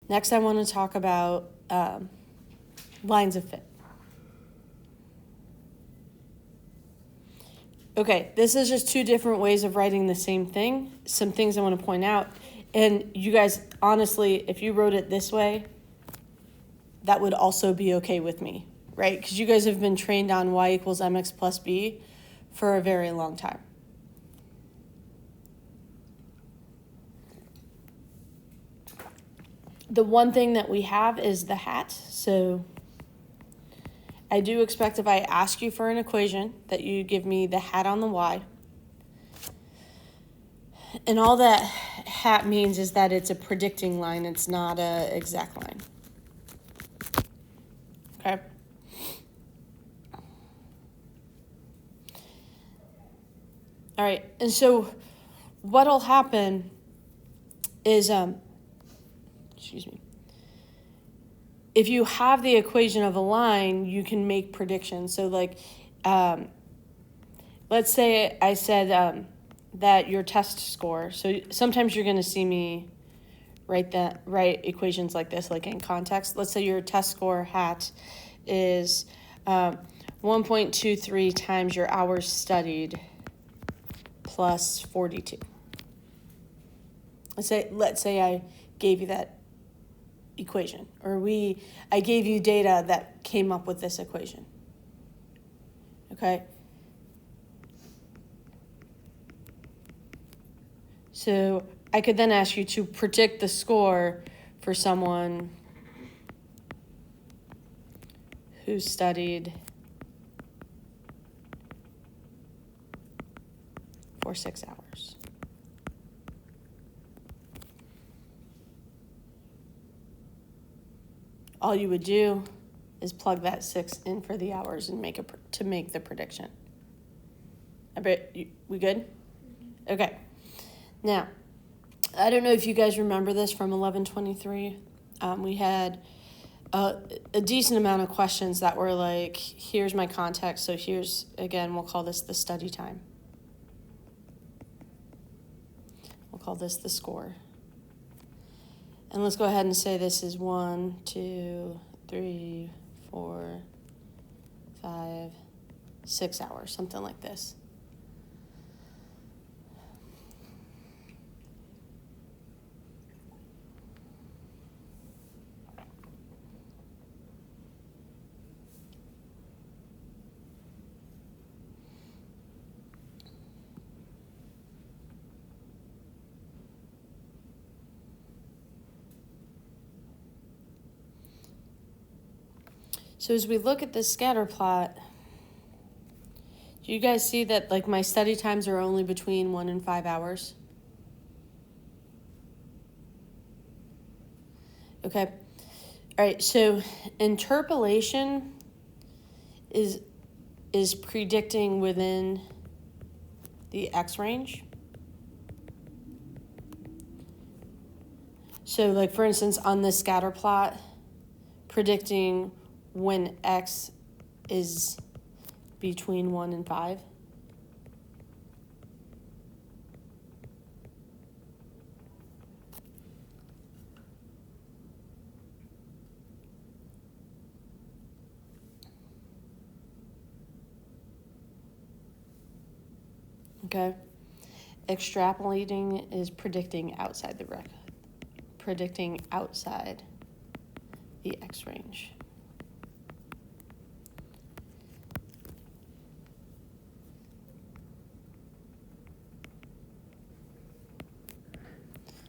Next, I want to talk about lines of fit. Okay, this is just two different ways of writing the same thing. Some things I want to point out. And you guys, honestly, if you wrote it this way, that would also be okay with me, right? Because you guys have been trained on y equals mx plus b for a very long time. The one thing that we have is the hat. So I do expect if I ask you for an equation that you give me the hat on the y. And all that hat means is that it's a predicting line. It's not an exact line. Okay? All right. And so what'll happen is, if you have the equation of a line, you can make predictions. So like, let's say I said that your test score, so sometimes you're going to see me write equations like this, like in context. Let's say your test score hat is 1.23 times your hours studied plus 42. Let's say I gave you that equation, or I gave you data that came up with this equation. Okay? So I could then ask you to predict the score for someone who studied for 6 hours. All you would do is plug that 6 in for the hours and make the prediction. We good? Okay. Now, I don't know if you guys remember this from 1123. We had a decent amount of questions that were like, here's my context. So here's, again, we'll call this the study time. We'll call this the score. And let's go ahead and say this is 1, 2, 3, 4, 5, 6 hours, something like this. So as we look at this scatter plot, do you guys see that like my study times are only between 1 and 5 hours? Okay. All right, so interpolation is predicting within the X range. So like for instance, on this scatter plot, predicting when X is between 1 and 5. Okay. Extrapolating is predicting outside the X range.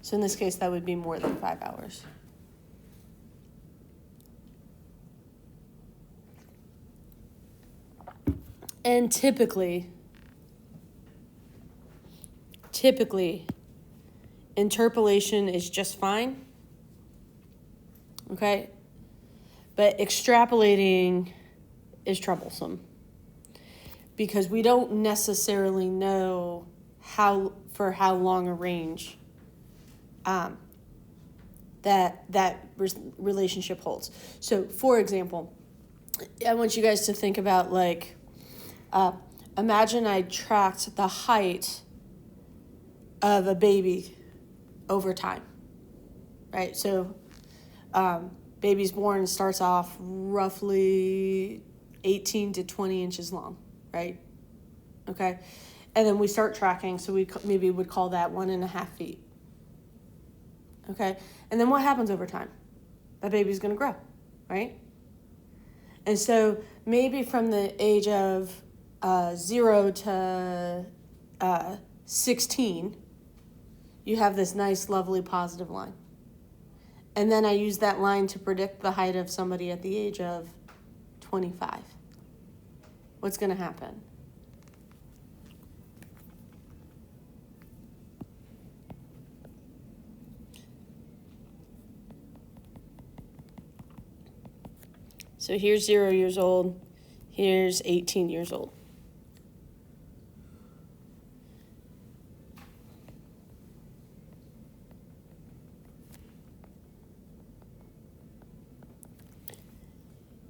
So in this case, that would be more than 5 hours. And typically, interpolation is just fine. Okay? But extrapolating is troublesome because we don't necessarily know how long a range that relationship holds. So, for example, I want you guys to think about like, imagine I tracked the height of a baby over time, right? So Baby's born starts off roughly 18 to 20 inches long, right? Okay. And then we start tracking, so we maybe would call that 1.5 feet. Okay. And then what happens over time? That baby's going to grow, right? And so maybe from the age of 0 to 16, you have this nice, lovely, positive line. And then I use that line to predict the height of somebody at the age of 25. What's going to happen? So here's 0 years old. Here's 18 years old.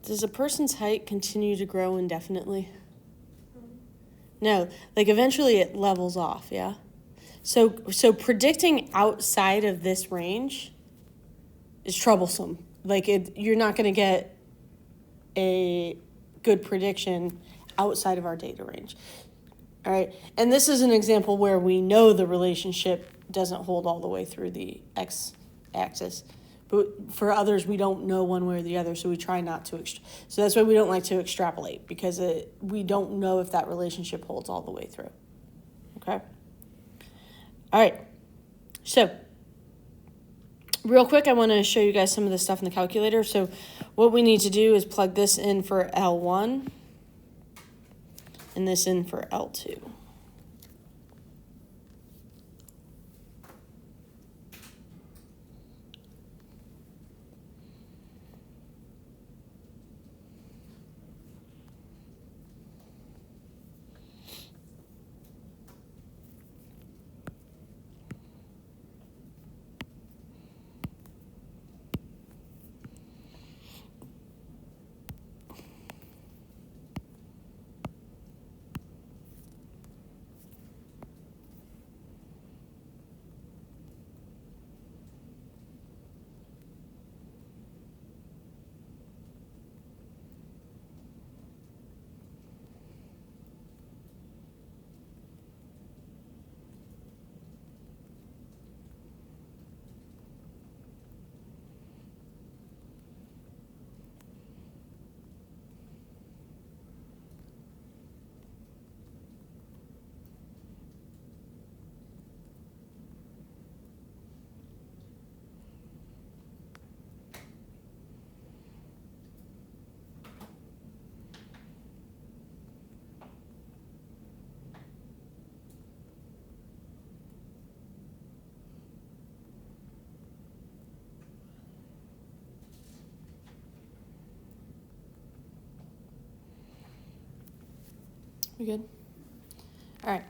Does a person's height continue to grow indefinitely? No, like eventually it levels off, yeah? So predicting outside of this range is troublesome. Like you're not going to get a good prediction outside of our data range. All right, and this is an example where we know the relationship doesn't hold all the way through the x-axis. But for others, we don't know one way or the other, so we try not to. So that's why we don't like to extrapolate, because we don't know if that relationship holds all the way through. Okay? All right. So real quick, I want to show you guys some of the stuff in the calculator. So what we need to do is plug this in for L1 and this in for L2. We good? All right.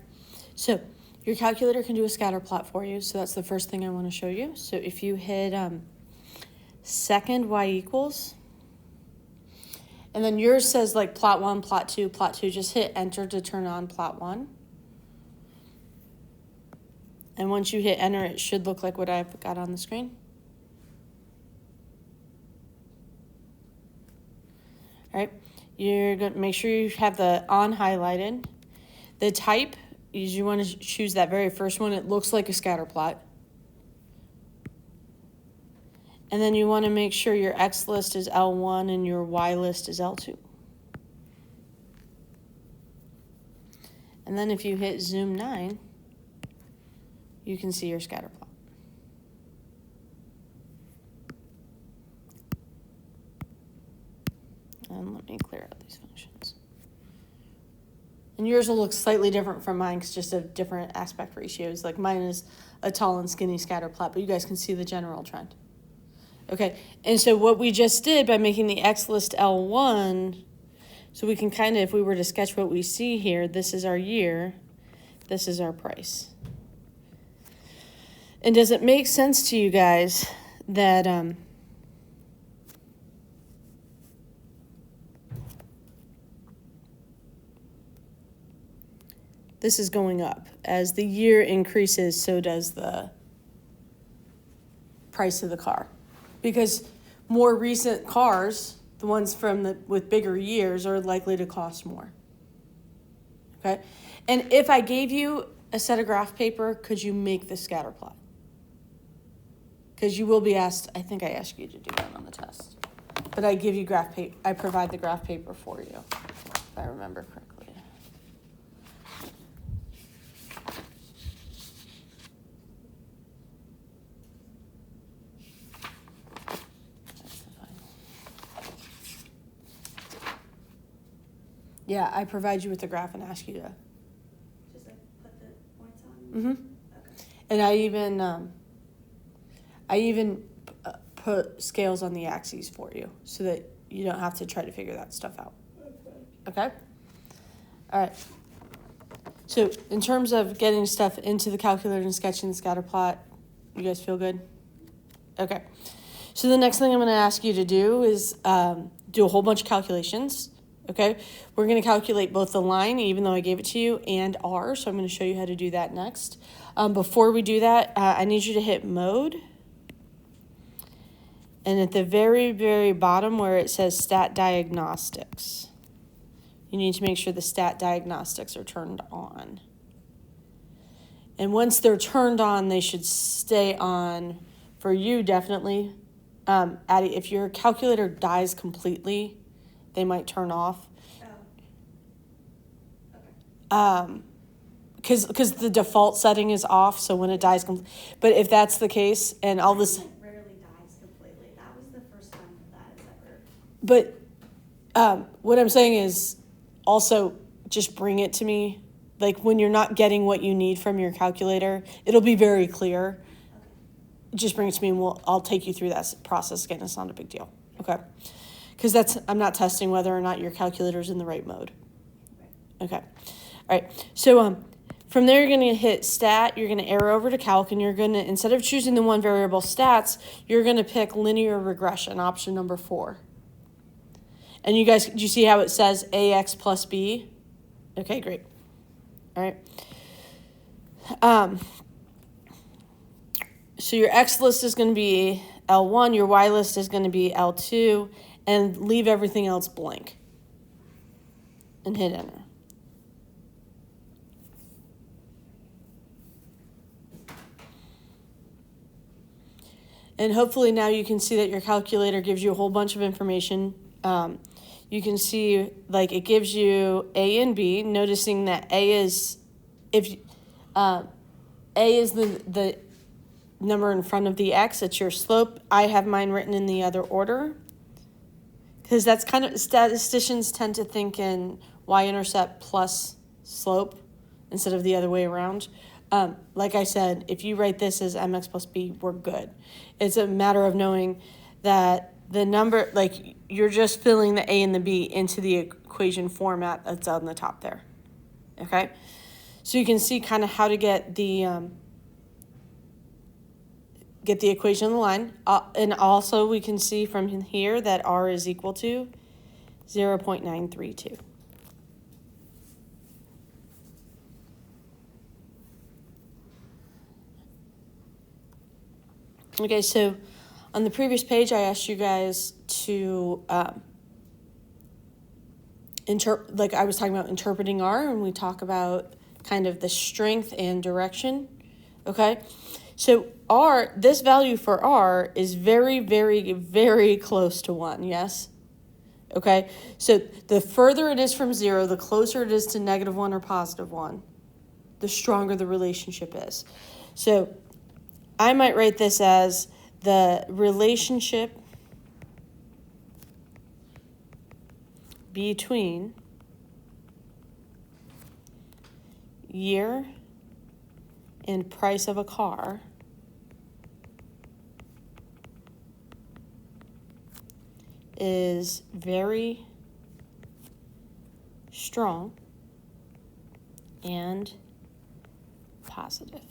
So your calculator can do a scatter plot for you. So that's the first thing I want to show you. So if you hit second y equals, and then yours says like plot 1, plot 2, just hit enter to turn on plot 1. And once you hit enter, it should look like what I've got on the screen. All right. You're going to make sure you have the on highlighted. The type is you want to choose that very first one. It looks like a scatter plot. And then you want to make sure your X list is L1 and your Y list is L2. And then if you hit zoom 9, you can see your scatter plot. And let me clear out these functions. And yours will look slightly different from mine because just of different aspect ratios. Like mine is a tall and skinny scatter plot, but you guys can see the general trend. Okay, and so what we just did by making the X list L1, so we can kind of, if we were to sketch what we see here, this is our year, this is our price. And does it make sense to you guys that this is going up? As the year increases, so does the price of the car. Because more recent cars, the ones with bigger years, are likely to cost more. Okay? And if I gave you a set of graph paper, could you make the scatter plot? Because you will be asked, I think I asked you to do that on the test. But I give you graph paper, I provide the graph paper for you, if I remember correctly. Yeah, I provide you with the graph and ask you to. Just like put the points on? Mm-hmm. Okay. And I even put scales on the axes for you so that you don't have to try to figure that stuff out. Okay? All right. So in terms of getting stuff into the calculator and sketching the scatter plot, you guys feel good? Okay. So the next thing I'm going to ask you to do is do a whole bunch of calculations. Okay? We're going to calculate both the line, even though I gave it to you, and R. So I'm going to show you how to do that next. Before we do that, I need you to hit mode. And at the very, very bottom where it says stat diagnostics, you need to make sure the stat diagnostics are turned on. And once they're turned on, they should stay on for you, definitely. Addie, if your calculator dies completely, they might turn off. Oh. Okay. Because the default setting is off, so when it dies, but if that's the case, and all this, It rarely dies completely. That was the first time that has ever. but what I'm saying is also just bring it to me. Like when you're not getting what you need from your calculator, it'll be very clear. Okay. Just bring it to me, and I'll take you through that process again. It's not a big deal, okay? Because I'm not testing whether or not your calculator's in the right mode. Right. Okay, all right. So from there, you're going to hit stat. You're going to arrow over to calc, and you're going to, instead of choosing the one variable stats, you're going to pick linear regression, option number 4. And you guys, do you see how it says AX plus B? Okay, great. All right. So your X list is going to be L1, your Y list is going to be L2, and leave everything else blank. And hit enter. And hopefully now you can see that your calculator gives you a whole bunch of information. You can see, like, it gives you A and B, noticing that A is, A is the number in front of the X. It's your slope. I have mine written in the other order. Because that's kind of, statisticians tend to think in y-intercept plus slope instead of the other way around. Like I said, if you write this as mx plus b, we're good. It's a matter of knowing that the number, like, you're just filling the a and the b into the equation format that's on the top there. Okay? So you can see kind of how to get the equation on the line. And also we can see from here that r is equal to 0.932. Okay, so on the previous page, I asked you guys to, like I was talking about interpreting R, and we talk about kind of the strength and direction, okay? So R, this value for R is very, very, very close to 1, yes? Okay, so the further it is from 0, the closer it is to -1 or +1, the stronger the relationship is. So I might write this as the relationship between year and price of a car is very strong and positive.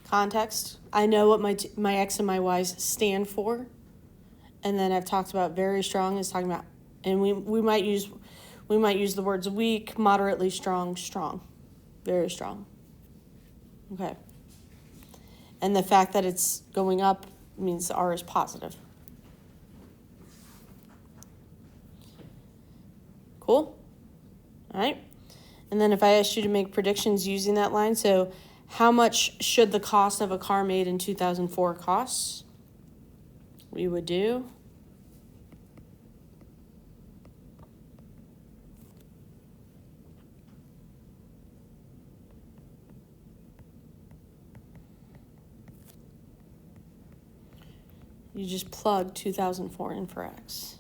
Context, I know what my X and my Y's stand for. And then I've talked about very strong is talking about, and we might use the words weak, moderately strong, strong, very strong. Okay. And the fact that it's going up means R is positive. Cool? All right. And then if I asked you to make predictions using that line, so how much should the cost of a car made in 2004 cost? We would do you just plug 2004 in for X.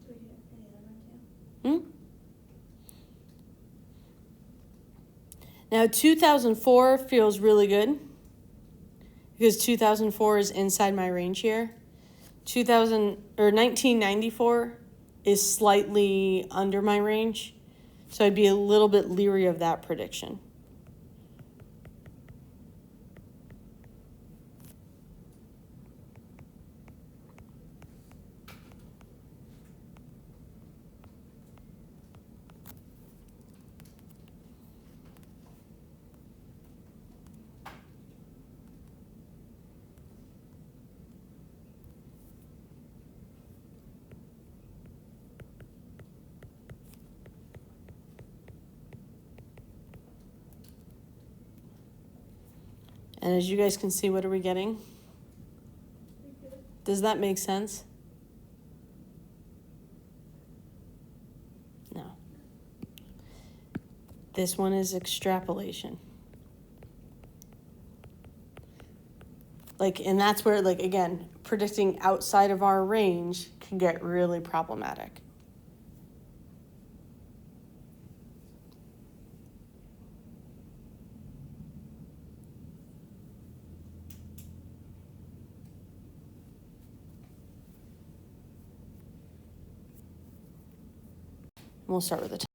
Do we do any other one too? Hmm? Now 2004 feels really good because 2004 is inside my range here. 1994 is slightly under my range, so I'd be a little bit leery of that prediction. And as you guys can see, what are we getting? Does that make sense? No. This one is extrapolation. And that's where, again, predicting outside of our range can get really problematic. We'll start with the